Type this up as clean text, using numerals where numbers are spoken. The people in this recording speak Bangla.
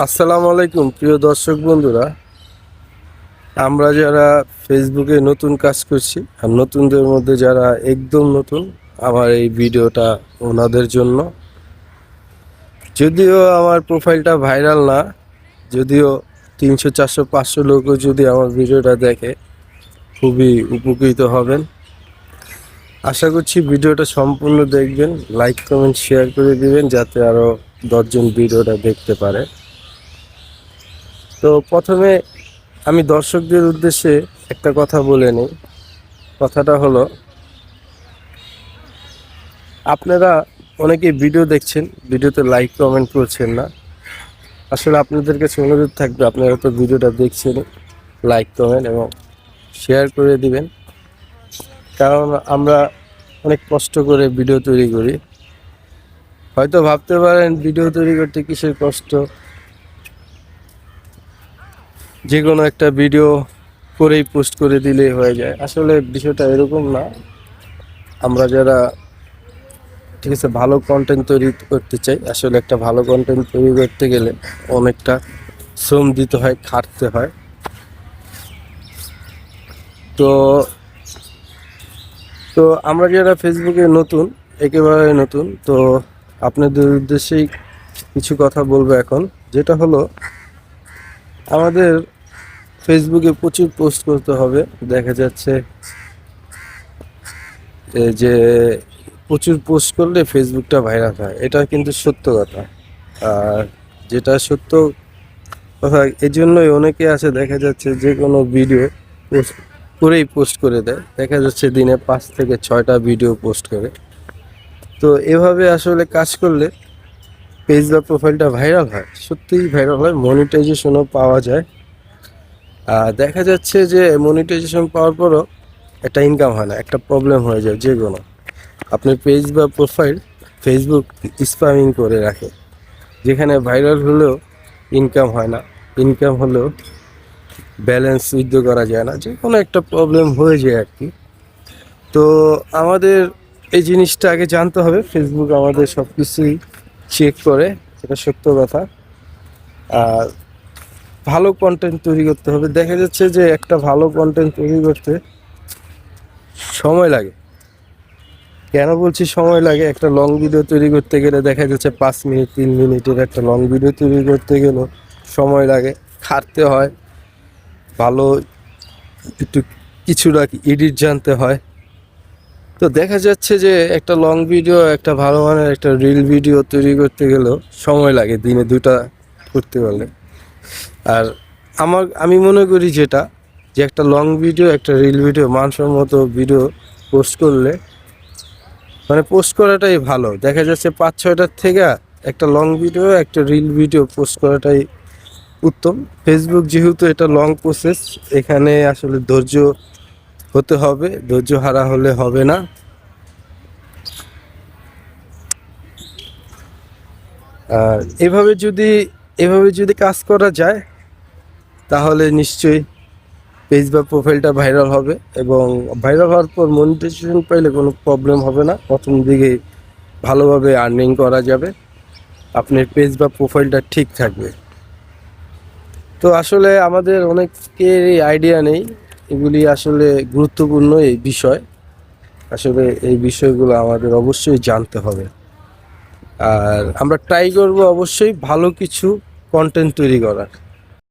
আসসালামু আলাইকুম প্রিয় দর্শক বন্ধুরা, আমরা যারা ফেসবুকে নতুন কাজ করছি আর নতুনদের মধ্যে যারা একদম নতুন, আমার এই ভিডিওটা ওনাদের জন্য। যদিও আমার প্রোফাইলটা ভাইরাল না, যদিও 300 400 500 লোকও যদি আমার ভিডিওটা দেখে খুবই উপকৃত হবেন। আশা করছি ভিডিওটা সম্পূর্ণ দেখবেন, লাইক কমেন্ট শেয়ার করে দিবেন যাতে আরও 10জন ভিডিওটা দেখতে পারে। তো প্রথমে আমি দর্শকদের উদ্দেশ্যে একটা কথা বলে নিই। কথাটা হলো, আপনারা অনেকেই ভিডিও দেখছেন, ভিডিওতে লাইক কমেন্ট করছেন না। আসলে আপনাদের কাছে অনুরোধ থাকবে, আপনারা তো ভিডিওটা দেখছেন, লাইক কমেন্ট এবং শেয়ার করে দিবেন। কারণ আমরা অনেক কষ্ট করে ভিডিও তৈরি করি। হয়তো ভাবতে পারেন ভিডিও তৈরি করতে কিসের কষ্ট, যে কোনো একটা ভিডিও করেই পোস্ট করে দিলেই হয়ে যায়। আসলে বিষয়টা এরকম না। আমরা যারা ঠিক আছে ভালো কন্টেন্ট তৈরি করতে চাই, আসলে একটা ভালো কন্টেন্ট তৈরি করতে গেলে অনেকটা শ্রম দিতে হয়, খাটতে হয়। তো তো আমরা যারা ফেসবুকে নতুন, একেবারে নতুন, তো আপনাদের উদ্দেশ্যেই কিছু কথা বলবো এখন। যেটা হলো, আমাদের ফেসবুকে প্রচুর পোস্ট করতে হবে। দেখা যাচ্ছে যে প্রচুর পোস্ট করলে ফেসবুকটা ভাইরাল হয়, এটা কিন্তু সত্য কথা। আর যেটা সত্য কথা, এই জন্যই অনেকে আছে দেখা যাচ্ছে যে কোনো ভিডিও পোস্ট করেই পোস্ট করে দেয়। দেখা যাচ্ছে দিনে 5 থেকে 6টা ভিডিও পোস্ট করে। তো এভাবে আসলে কাজ করলে পেজ বা প্রোফাইলটা ভাইরাল হয়, সত্যিই ভাইরাল হয়, মনিটাইজেশনও পাওয়া যায়। আর দেখা যাচ্ছে যে মনিটাইজেশন পাওয়ার পরও একটা ইনকাম হয় না, একটা প্রবলেম হয়ে যায়। যে কোনো আপনার পেজ বা প্রোফাইল ফেসবুক স্প্যামিং করে রাখে, যেখানে ভাইরাল হলেও ইনকাম হয় না, ইনকাম হলেও ব্যালেন্স উইথড্র করা যায় না, যে কোনো একটা প্রবলেম হয়ে যায় আর কি। তো আমাদের এই জিনিসটা আগে জানতে হবে। ফেসবুক আমাদের সব কিছুই চেক করে, এটা সত্য কথা। আর ভালো কন্টেন্ট তৈরি করতে হবে। দেখা যাচ্ছে যে একটা ভালো কন্টেন্ট তৈরি করতে সময় লাগে। কেন বলছি সময় লাগে? একটা লং ভিডিও তৈরি করতে গেলে দেখা যাচ্ছে 5 মিনিট 3 মিনিটের একটা লং ভিডিও তৈরি করতে গেলেও সময় লাগে, খাটতে হয়, ভালো একটু কিছুটা এডিট জানতে হয়। তো দেখা যাচ্ছে যে একটা লং ভিডিও, একটা ভালো মানের একটা রিল ভিডিও তৈরি করতে গেলেও সময় লাগে দিনে 2টা করতে পারলে। আর আমি মনে করি যেটা, যে একটা লং ভিডিও একটা রিল ভিডিও মানসম্মত ভিডিও পোস্ট করলে, মানে পোস্ট করাটাই ভালো। দেখা যাচ্ছে 5-6টার থেকে একটা লং ভিডিও একটা রিল ভিডিও পোস্ট করাটাই উত্তম। ফেসবুক যেহেতু এটা লং প্রসেস, এখানে আসলে ধৈর্য হতে হবে, ধৈর্য হারা হলে হবে না। আর এভাবে যদি কাজ করা যায়, তাহলে নিশ্চয়ই পেজ বা প্রোফাইলটা ভাইরাল হবে, এবং ভাইরাল হওয়ার পর মনিটাইজেশন পাইলে কোনো প্রবলেম হবে না। প্রথম দিকে ভালোভাবে আর্নিং করা যাবে, আপনার পেজ বা প্রোফাইলটা ঠিক থাকবে। তো আসলে আমাদের অনেকের এই আইডিয়া নেই, এগুলি আসলে গুরুত্বপূর্ণ এই বিষয়। আসলে এই বিষয়গুলো আমাদের অবশ্যই জানতে হবে। আর আমরা ট্রাই করব অবশ্যই ভালো কিছু কন্টেন্ট তৈরি করার।